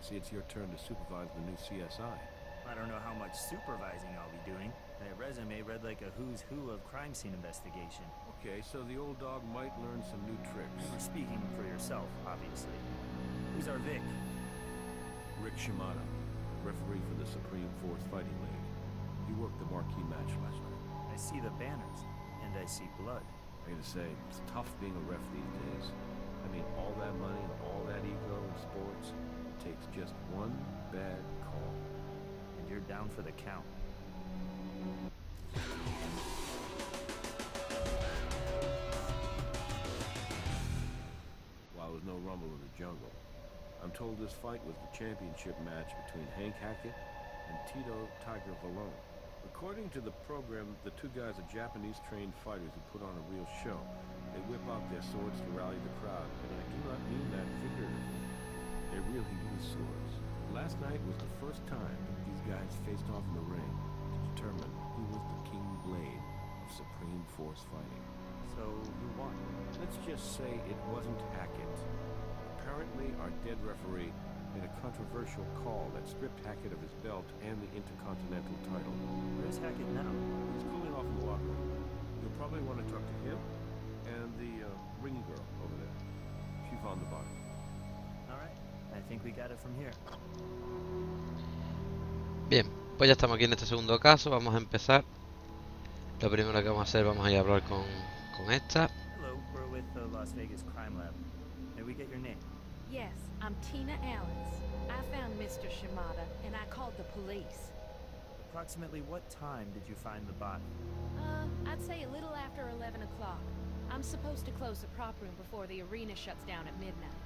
see it's your turn to supervise the new C.S.I. I don't know how much supervising I'll be doing. That resume read like a who's who of crime scene investigation. Okay, so the old dog might learn some new tricks. You're speaking for yourself, obviously. Who's our Vic? Rick Shimada, referee for the Supreme Force Fighting League. He worked the marquee match last night. I see the banners, and I see blood. I gotta say, it's tough being a ref these days. I mean, all that money and all that ego in sports, it takes just one bad call. And you're down for the count. While there's no rumble in the jungle, I'm told this fight was the championship match between Hank Hackett and Tito Tiger Valone. According to the program, the two guys are Japanese-trained fighters who put on a real show. They whip out their swords to rally the crowd, and I do not mean that figuratively. They really use swords. Last night was the first time these guys faced off in the ring to determine who was the King Blade of Supreme Force Fighting. So, who won? Let's just say it wasn't Hackett. Apparently, our dead referee made a controversial call that stripped Hackett of his belt and the Intercontinental title. Where's Hackett now? He's cooling off in the locker room. You'll probably want to talk to him and the ring girl over there. She's on the bottom. Alright, I think we got it from here. Bien, pues ya estamos aquí en este segundo caso. Vamos a empezar. Lo primero que vamos a hacer, vamos a ir a hablar con esta. Hello, we're with the Las Vegas Crime Lab. May we get your name? Yes, I'm Tina Allens. I found Mr. Shimada, and I called the police. Approximately what time did you find the body? I'd say a little after 11 o'clock. I'm supposed to close the prop room before the arena shuts down at midnight.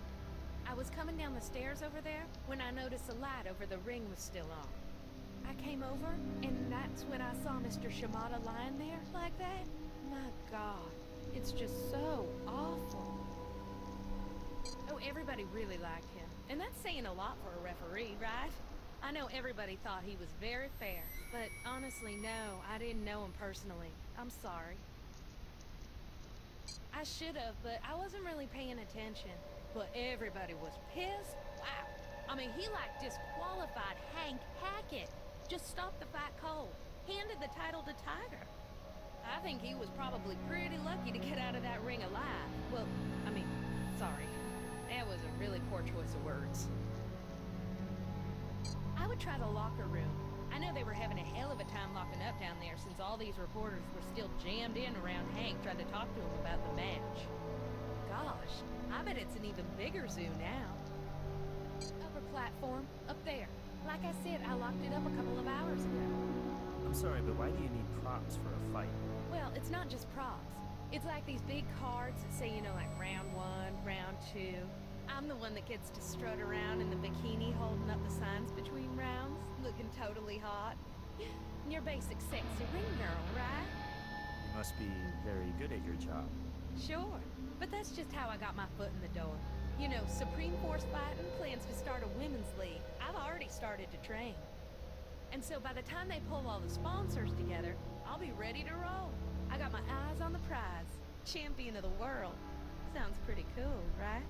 I was coming down the stairs over there when I noticed the light over the ring was still on. I came over, and that's when I saw Mr. Shimada lying there like that. My God, it's just so awful. Oh, everybody really liked him. And that's saying a lot for a referee, right? I know everybody thought he was very fair. But honestly, no, I didn't know him personally. I'm sorry. I should have, but I wasn't really paying attention. But everybody was pissed. Wow. I mean, he like disqualified Hank Hackett. Just stopped the fight cold. Handed the title to Tiger. I think he was probably pretty lucky to get out of that ring alive. Well, I mean, sorry. That was a really poor choice of words. I would try the locker room. I know they were having a hell of a time locking up down there since all these reporters were still jammed in around Hank trying to talk to him about the match. Gosh, I bet it's an even bigger zoo now. Upper platform, up there. Like I said, I locked it up a couple of hours ago. I'm sorry, but why do you need props for a fight? Well, it's not just props. It's like these big cards that say, you know, like round 1, round 2. I'm the one that gets to strut around in the bikini holding up the signs between rounds, looking totally hot. You're basic sexy ring girl, right? You must be very good at your job. Sure, but that's just how I got my foot in the door. You know, Supreme Force Fighting plans to start a women's league. I've already started to train. And so by the time they pull all the sponsors together, I'll be ready to roll. I got my eyes on the prize. Champion of the world. Sounds pretty cool, right?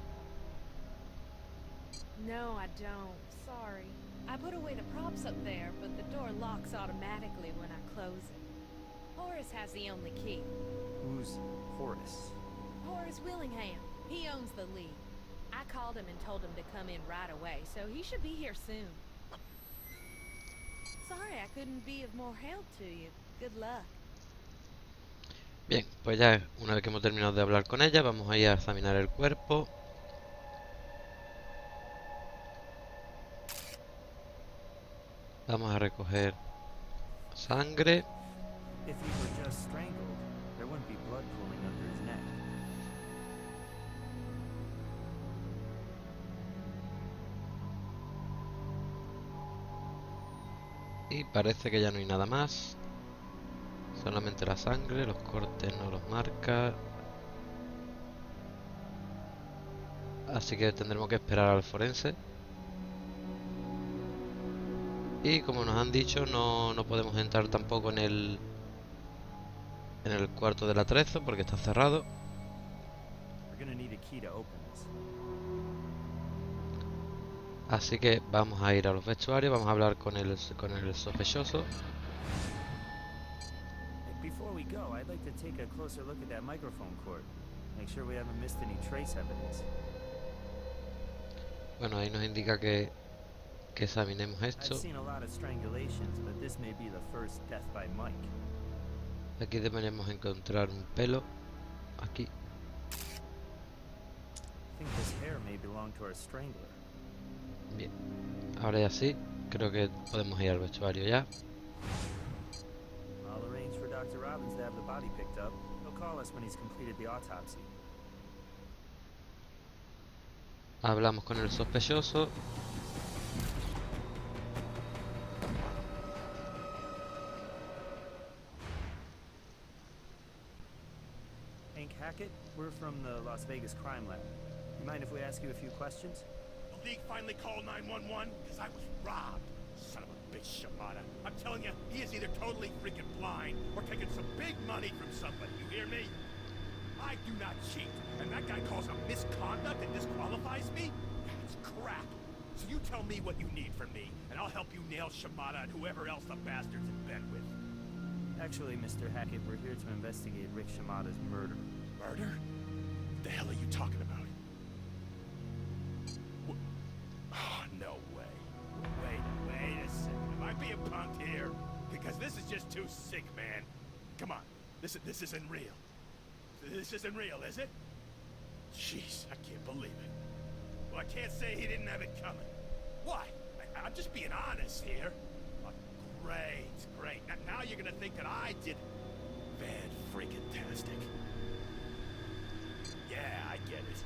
No, I don't. Sorry. I put away the props up there, but the door locks automatically when I close it. Horace has the only key. Who's Horace? Horace Willingham. He owns the league. I called him and told him to come in right away, so he should be here soon. Sorry I couldn't be of more help to you. Good luck. Bien, pues ya una vez que hemos terminado de hablar con ella, vamos a ir a examinar el cuerpo. Vamos a recoger sangre. If he were just strangled, there wouldn't be blood pooling under his neck. Y parece que ya no hay nada más. Solamente la sangre, los cortes no los marca. Así que tendremos que esperar al forense. Y como nos han dicho, no podemos entrar tampoco en el cuarto del atrezo porque está cerrado. Así que vamos a ir a los vestuarios, vamos a hablar con el sospechoso. Before we go, I'd like to take a closer look at that microphone cord. Make sure we haven't missed any trace evidence. Bueno, ahí nos indica que examinemos I've esto. seen a lot of strangulations, but this may be the first death by Mike. Aquí deberemos encontrar un pelo. Aquí. I think this hair may belong to our strangler. Bien. Ahora ya sí. Creo que podemos ir al vestuario ya. I'll arrange for Dr. Robbins to have the body picked up. He'll call us when he's completed the autopsy. Hablamos con el sospechoso. Hank Hackett, we're from the Las Vegas crime lab. You mind if we ask you a few questions? The League finally called 911 because I was robbed. Son of a bitch, Shimada. I'm telling you, he is either totally freaking blind or taking some big money from somebody. You hear me? I do not cheat, and that guy calls a misconduct and disqualifies me? That's crap. So you tell me what you need from me, and I'll help you nail Shimada and whoever else the bastard's in bed with. Actually, Mr. Hackett, we're here to investigate Rick Shimada's murder. Murder? What the hell are you talking about? Oh, no way. Wait a second. Am I being punked here? Because this is just too sick, man. Come on. This isn't real. This isn't real, is it? Jeez, I can't believe it. Well, I can't say he didn't have it coming. Why? I'm just being honest here. Oh, great. Now you're gonna think that I did bad freaking tastic. Yeah, I get it.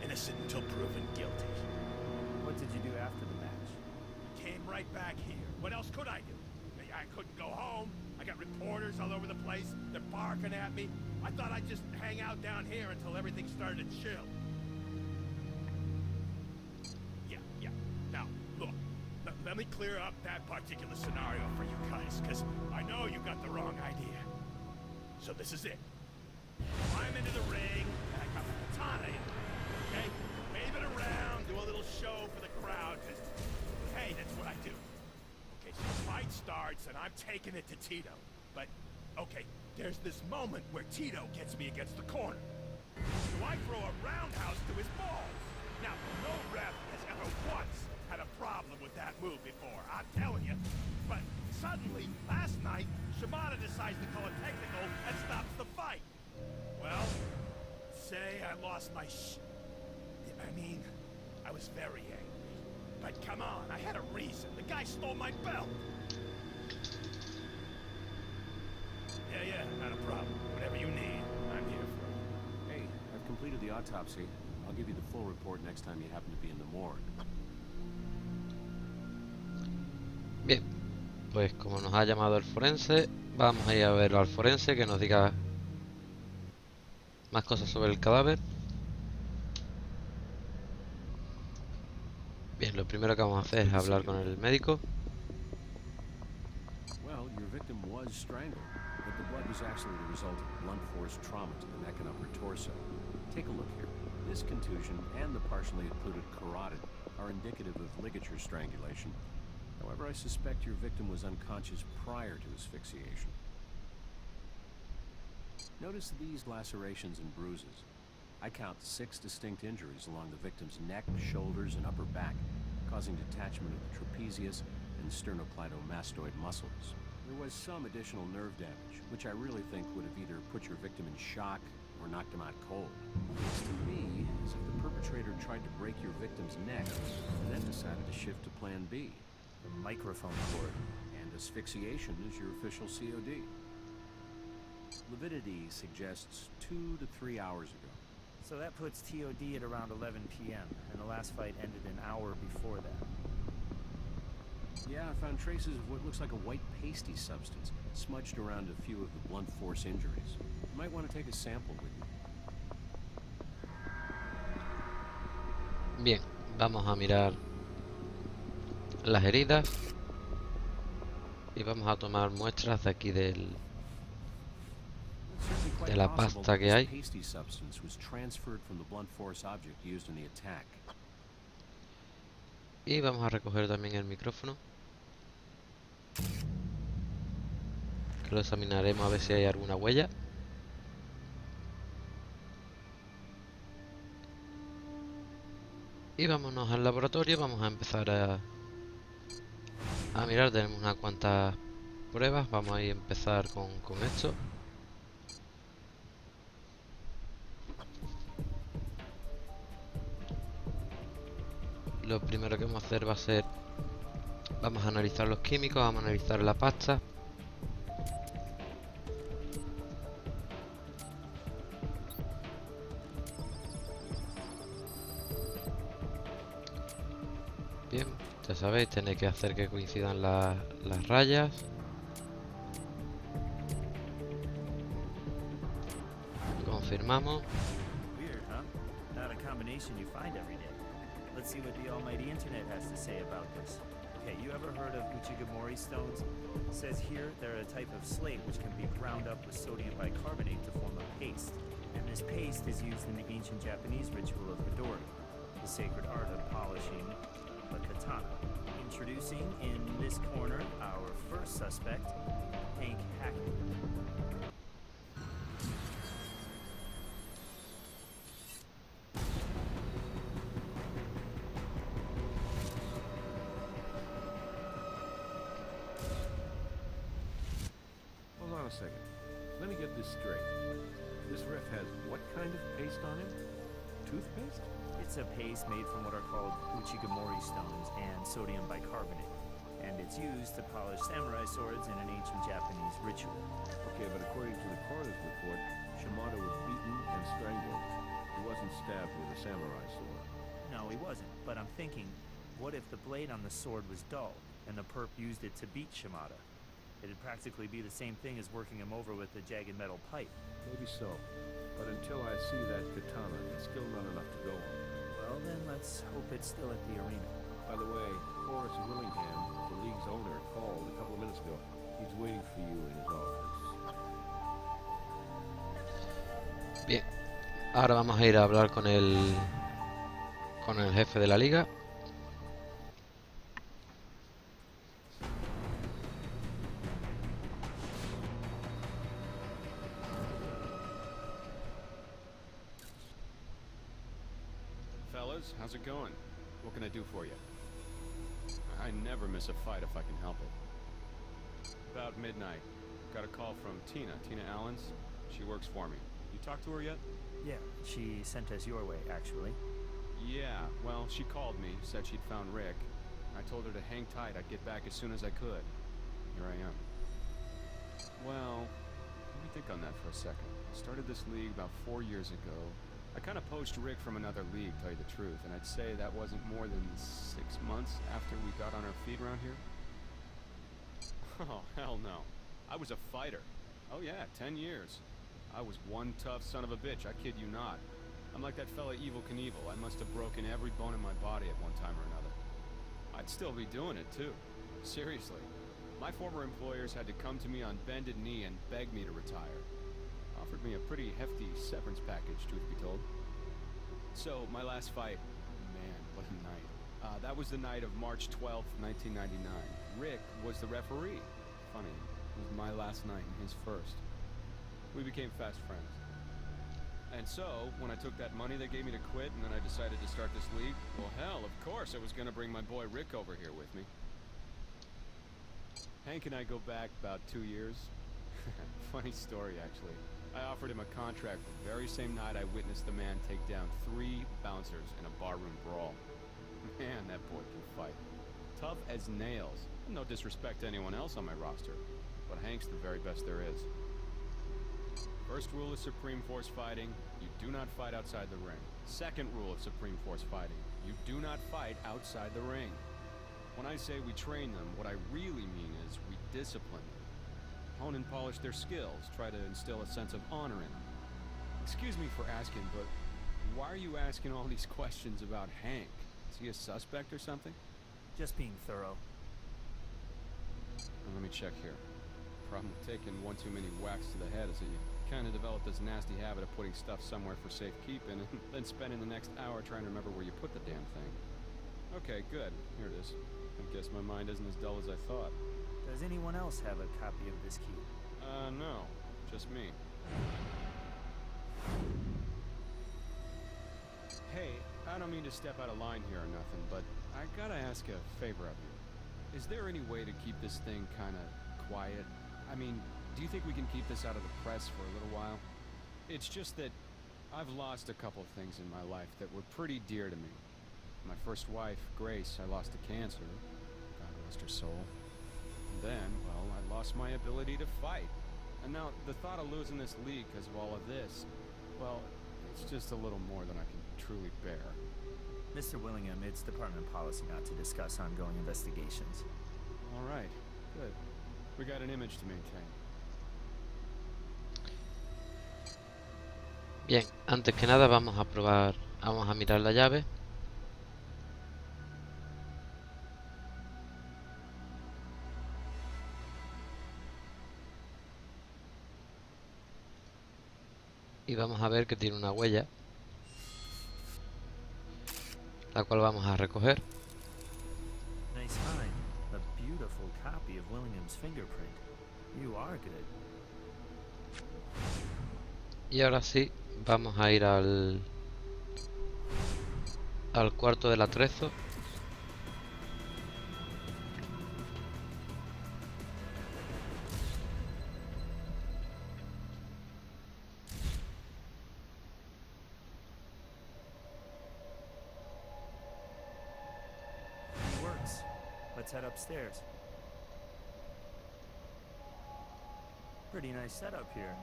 Innocent until proven guilty. What did you do after the match? Came right back here. What else could I do? I couldn't go home. I got reporters all over the place. They're barking at me. I thought I'd just hang out down here until everything started to chill. Yeah. Now, look. Let me clear up that particular scenario for you guys, because I know you got the wrong idea. So this is it. Climb into the ring, and I got the katana in there, okay? Wave it around, do a little show for the crowd, because, hey, that's what I do. Okay, so the fight starts, and I'm taking it to Tito. But, okay, there's this moment where Tito gets me against the corner. So I throw a roundhouse to his balls. Now, no ref has ever once had a problem with that move before, I'm telling you. But suddenly, last night, Shimada decides to call a technical and stops the fight. Well, say I lost my I was very angry. But come on, I had a reason. The guy stole my belt. Yeah, not a problem. Whatever you need, I'm here for you. Hey, I've completed the autopsy. I'll give you the full report next time you happen to be in the morgue. Bien, pues como nos ha llamado el forense, vamos a ir a verlo al forense que nos diga más cosas sobre el cadáver. Bien, lo primero que vamos a hacer es hablar con el médico. Well, your victim was strangled, but the blood was actually the result of blunt force trauma to the neck and upper torso. Take a look here. This contusion and the partially occluded carotid are indicative of ligature strangulation. However, I suspect your victim was unconscious prior to asphyxiation. Notice these lacerations and bruises. I count 6 distinct injuries along the victim's neck, shoulders, and upper back, causing detachment of the trapezius and sternocleidomastoid muscles. There was some additional nerve damage, which I really think would have either put your victim in shock or knocked him out cold. Looks to me as if the perpetrator tried to break your victim's neck and then decided to shift to plan B. The microphone cord. And asphyxiation is your official COD. Lividity suggests 2 to 3 hours ago. So that puts TOD at around 11 p.m., and the last fight ended an hour before that. Yeah, I found traces of what looks like a white pasty substance smudged around a few of the blunt force injuries. You might want to take a sample with you. Bien, vamos a mirar las heridas y vamos a tomar muestras de aquí de la pasta que hay. Y vamos a recoger también el micrófono, que lo examinaremos a ver si hay alguna huella. Y vámonos al laboratorio. Vamos a empezar a mirar. Tenemos unas cuantas pruebas. Vamos a empezar con esto. Lo primero que vamos a hacer va a ser, vamos a analizar los químicos, vamos a analizar la pasta. Bien, ya sabéis, tenéis que hacer que coincidan las rayas. Confirmamos. Weird, huh? Not a combination you find every day. Let's see what the almighty internet has to say about this. Okay, you ever heard of Uchigamori stones? It says here they're a type of slate which can be ground up with sodium bicarbonate to form a paste. And this paste is used in the ancient Japanese ritual of Midori, the sacred art of polishing a katana. Introducing in this corner our first suspect, Hank Hackett. Hold on a second. Let me get this straight. This ref has what kind of paste on him? Toothpaste? It's a paste made from what are called Uchigamori stones and sodium bicarbonate, and it's used to polish samurai swords in an ancient Japanese ritual. Okay, but according to the coroner's report, Shimada was beaten and strangled. He wasn't stabbed with a samurai sword. No, he wasn't, but I'm thinking, what if the blade on the sword was dull, and the perp used it to beat Shimada? It'd practically be the same thing as working him over with a jagged metal pipe. Maybe so. But until I see that katana, it's still not enough to go on. Well, then let's hope it's still at the arena. By the way, Horace Willingham, the league's owner, called a couple of minutes ago. He's waiting for you in his office. Bien, ahora vamos a ir a hablar con el jefe de la liga. Fellas, how's it going? What can I do for you? I never miss a fight if I can help it. About midnight, got a call from Tina Allens. She works for me. You talked to her yet? Yeah, she sent us your way, actually. Yeah, well, she called me, said she'd found Rick. I told her to hang tight, I'd get back as soon as I could. Here I am. Well, let me think on that for a second. I started this league about 4 years ago. I kind of poached Rick from another league, tell you the truth, and I'd say that wasn't more than 6 months after we got on our feet around here. Oh, hell no. I was a fighter. Oh yeah, 10 years. I was one tough son of a bitch, I kid you not. I'm like that fella Evel Knievel. I must have broken every bone in my body at one time or another. I'd still be doing it, too. Seriously. My former employers had to come to me on bended knee and beg me to retire. Offered me a pretty hefty severance package, truth be told. So, my last fight, man, what a night. That was the night of March 12th, 1999. Rick was the referee. Funny, it was my last night and his first. We became fast friends. And so, when I took that money they gave me to quit and then I decided to start this league, well hell, of course I was gonna bring my boy Rick over here with me. Hank and I go back about 2 years. Funny story, actually. I offered him a contract the very same night I witnessed the man take down 3 bouncers in a barroom brawl. Man, that boy can fight. Tough as nails. No disrespect to anyone else on my roster, but Hank's the very best there is. First rule of Supreme Force fighting, you do not fight outside the ring. Second rule of Supreme Force fighting, you do not fight outside the ring. When I say we train them, what I really mean is we discipline them. Hone and polish their skills, try to instill a sense of honor in them. Excuse me for asking, but why are you asking all these questions about Hank? Is he a suspect or something? Just being thorough. Now, let me check here. Problem with taking one too many whacks to the head is that you kind of develop this nasty habit of putting stuff somewhere for safekeeping and then spending the next hour trying to remember where you put the damn thing. Okay, good. Here it is. I guess my mind isn't as dull as I thought. Does anyone else have a copy of this key? No. Just me. Hey, I don't mean to step out of line here or nothing, but I gotta ask a favor of you. Is there any way to keep this thing kinda quiet? I mean, do you think we can keep this out of the press for a little while? It's just that I've lost a couple things in my life that were pretty dear to me. My first wife, Grace, I lost to cancer. God rest her soul. And then, well, I lost my ability to fight. And now, the thought of losing this league because of all of this, well, it's just a little more than I can truly bear. Mr. Willingham, it's department policy not to discuss ongoing investigations. All right, good. We got an image to maintain. Bien, antes que nada vamos a probar, vamos a mirar la llave. Y vamos a ver que tiene una huella, la cual vamos a recoger. Nice find. A beautiful copy of Willingham's fingerprint. You are good. Y ahora sí, vamos a ir al cuarto del atrezo. It works. Let's head upstairs. Pretty nice setup here.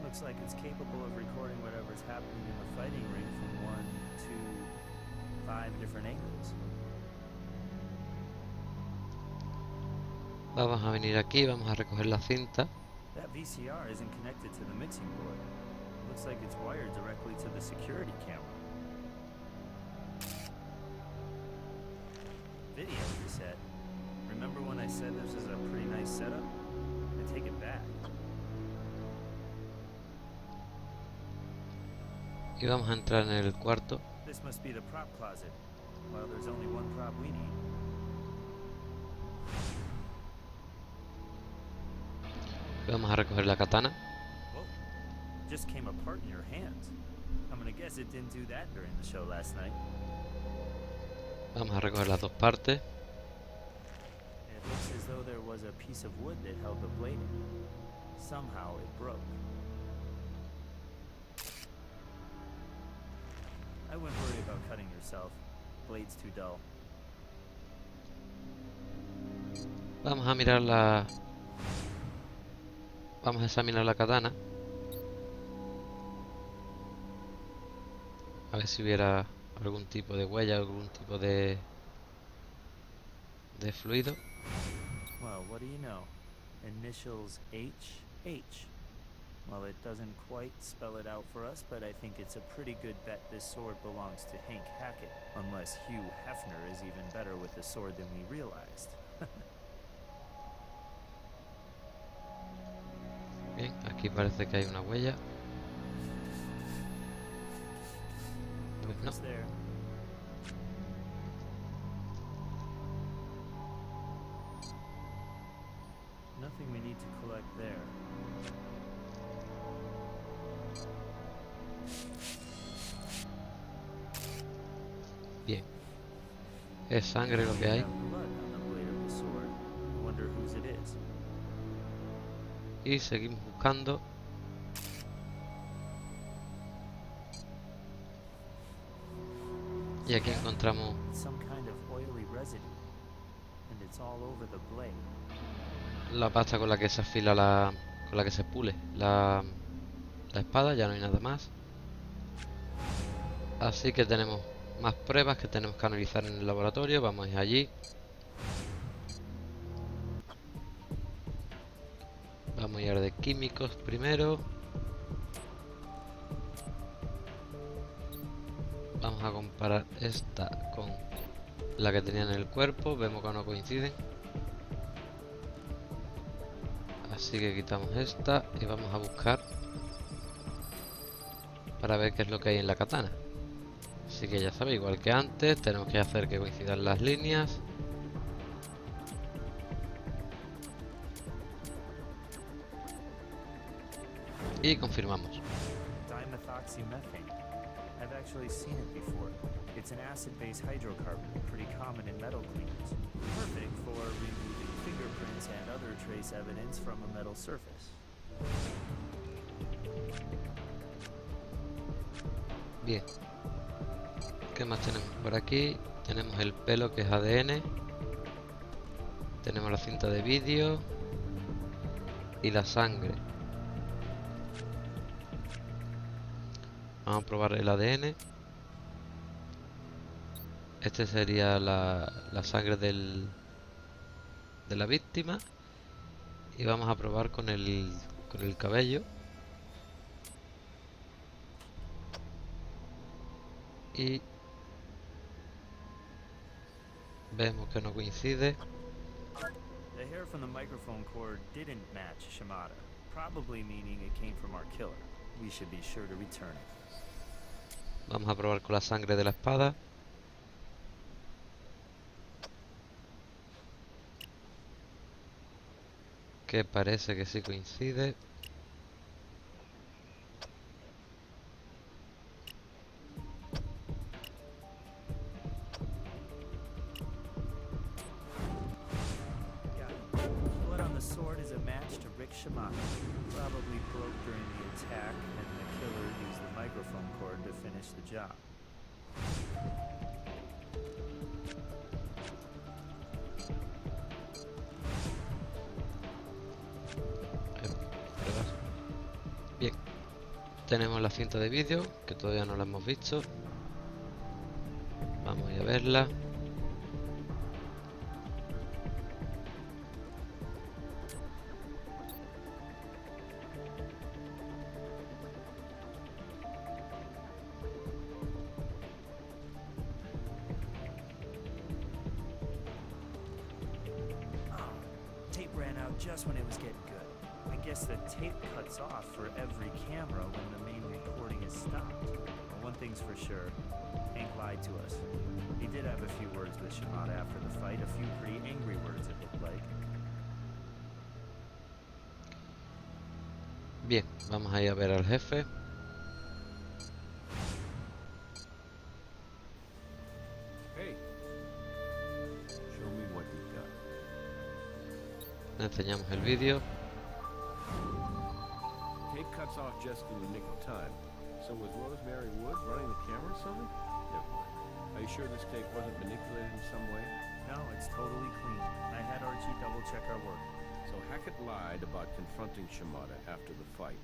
Looks like it's capable of recording whatever's happening in the fighting ring from 1 to 5 different angles. Vamos a venir aquí, vamos a recoger la cinta. That VCR isn't connected to the mixing board. Looks like it's wired directly to the security camera. Video cassette. Remember when I said this is a pretty nice setup? I take it back. Y vamos a entrar en el cuarto. This must be the prop closet. Well, there's only one prop we need. Y vamos a recoger la katana. Whoa. Just came apart in your hands. I'm gonna guess it didn't do that during the show last night. Vamos a recoger las dos partes. It looks as though there was a piece of wood that held the blade in. Somehow it broke. I wouldn't worry about cutting yourself. Blade's too dull. Vamos a mirar la... Vamos a examinar la katana. A ver si hubiera algún tipo de huella, algún tipo de fluido. Well, what do you know? Initials H, H. Well, it doesn't quite spell it out for us, but I think it's a pretty good bet this sword belongs to Hank Hackett. Unless Hugh Hefner is even better with the sword than we realized. Bien, aquí parece que hay una huella. Pues no. It's there. Nothing we need to collect there. Bien. Es sangre lo que hay. Blood on the blade of the sword. I wonder whose it is. Y seguimos buscando. Y aquí encontramos Some kind of oily residue. And it's all over the blade. la pasta con la que se afila la... con la que se pule la espada. Ya no hay nada más. Así que tenemos más pruebas que tenemos que analizar en el laboratorio. Vamos a ir allí. Vamos a ir de químicos primero. Vamos a comparar esta con la que tenía en el cuerpo. Vemos que no coinciden. Así que quitamos esta y vamos a buscar para ver qué es lo que hay en la katana. Así que ya sabéis, igual que antes, tenemos que hacer que coincidan las líneas. Y confirmamos. Dimethoxymethane. I've actually seen it before. It's an acid-based hydrocarbon, pretty common in metal cleaners. Perfect for removing fingerprints and other trace evidence from a metal surface. Bien. ¿Qué más tenemos por aquí? Tenemos el pelo, que es ADN. Tenemos la cinta de vídeo. Y la sangre. Vamos a probar el ADN. Este sería la sangre de la víctima. Y vamos a probar con el cabello. Y vemos que no coincide. The hair from the microphone cord didn't match Shimada, probably meaning it came from our killer. We should be sure to return it. Vamos a probar con la sangre de la espada. Que parece que sí coincide. Blood on the sword is a match to Rick Shimada. Probably broke during the attack, and the killer used the microphone cord to finish the job. Bien. Tenemos la cinta de vídeo, que todavía no la hemos visto. Vamos a ir a verla. Tape ran out just when it was getting good. I guess the tape cuts off for every camera when the main recording is stopped. But one thing's for sure, Hank lied to us. He did have a few words with Shimada after the fight, a few pretty angry words it looked like. Bien, vamos a ir a ver al jefe. Hey, show me what you got. Le enseñamos el vídeo. Tape cuts off just in the nick of time. So was Rosemary Wood running the camera or something? Never mind. Are you sure this tape wasn't manipulated in some way? No, it's totally clean. I had Archie double check our work. So Hackett lied about confronting Shimada after the fight.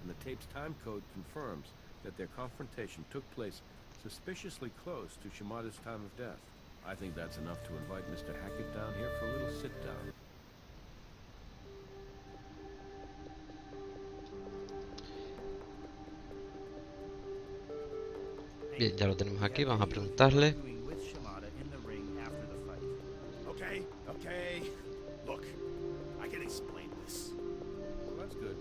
And the tape's time code confirms that their confrontation took place suspiciously close to Shimada's time of death. I think that's enough to invite Mr. Hackett down here for a little sit-down. Bien, ya lo tenemos aquí, vamos a preguntarle. Okay. Look, I can explain this. Well, that's good.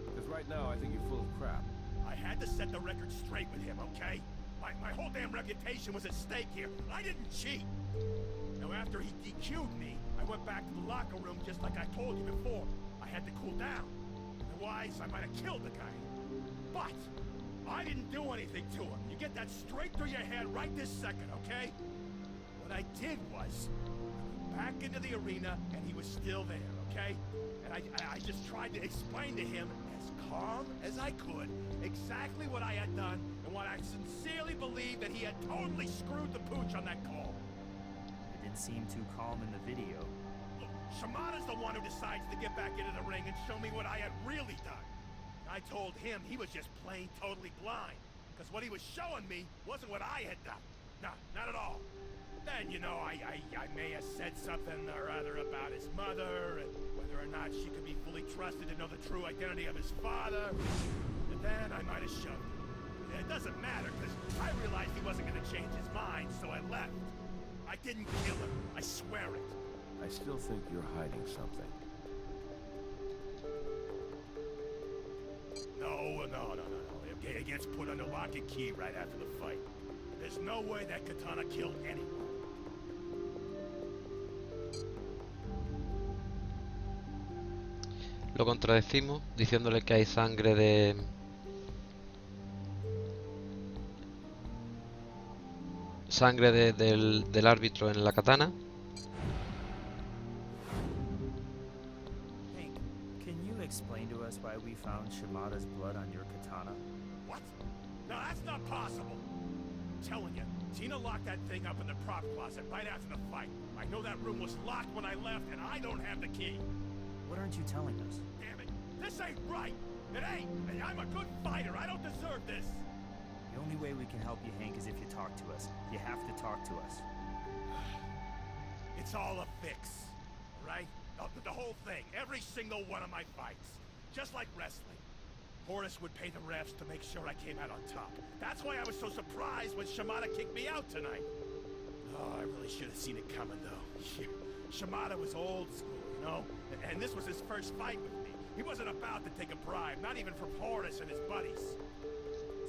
Because right now I think you're full of crap. I had to set the record straight with him, okay? My whole damn reputation was at stake here. I didn't cheat. Now, after he DQ'd me, I went back to the locker room just like I told you before. I had to cool down. Otherwise, I might have killed the guy. But I didn't do anything to him. You get that straight through your head right this second, okay? What I did was back into the arena, and he was still there, okay? And I just tried to explain to him as calm as I could exactly what I had done and what I sincerely believed that he had totally screwed the pooch on that call. It didn't seem too calm in the video. Look, Shimada's the one who decides to get back into the ring and show me what I had really done. I told him he was just plain totally blind, because what he was showing me wasn't what I had done. No, not at all. Then, you know, I may have said something or other about his mother, and whether or not she could be fully trusted to know the true identity of his father. And then I might have shoved him. It doesn't matter, because I realized he wasn't going to change his mind, so I left. I didn't kill him. I swear it. I still think you're hiding something. No. It gets put under lock and key right after the fight. There's no way that katana killed anyone. Lo contradecimos diciéndole que hay sangre de... del árbitro en la katana. Hank, can you explain to us why we found Shimada's blood on your katana? What? No, that's not possible. I'm telling you, Tina locked that thing up in the prop closet right after the fight. I know that room was locked when I left, and I don't have the key. What aren't you telling us? Damn it, this ain't right. It ain't. And I'm a good fighter. I don't deserve this. The only way we can help you, Hank, is if you talk to us. You have to talk to us. It's all a fix, right? The whole thing, every single one of my fights. Just like wrestling. Horace would pay the refs to make sure I came out on top. That's why I was so surprised when Shimada kicked me out tonight. Oh, I really should have seen it coming, though. Shimada was old school, you know? And this was his first fight with me. He wasn't about to take a bribe, not even from Horace and his buddies.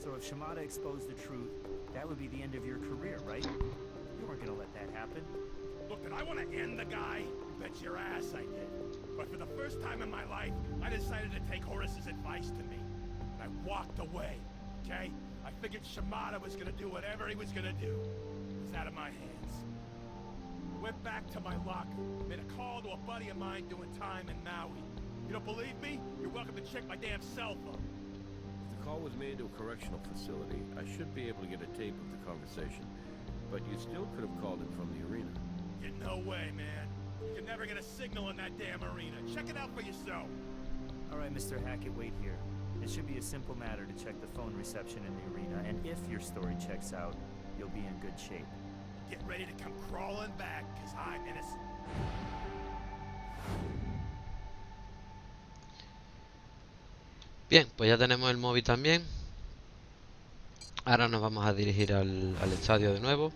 So if Shimada exposed the truth, that would be the end of your career, right? You weren't gonna let that happen. Look, did I want to end the guy? Bet your ass I did. But for the first time in my life, I decided to take Horace's advice to me. And I walked away, okay? I figured Shimada was gonna do whatever he was gonna do. It was out of my hands. I went back to my locker, made a call to a buddy of mine doing time in Maui. You don't believe me? You're welcome to check my damn cell phone. If the call was made to a correctional facility, I should be able to get a tape of the conversation. But you still could have called him from the arena. No way, man. You can never get a signal in that damn arena. Check it out for yourself. All right, Mr. Hackett, wait here. It should be a simple matter to check the phone reception in the arena, and if your story checks out, you'll be in good shape. Get ready to come crawling back, because I'm innocent. Bien, pues ya tenemos el móvil también. Ahora nos vamos a dirigir al estadio de nuevo.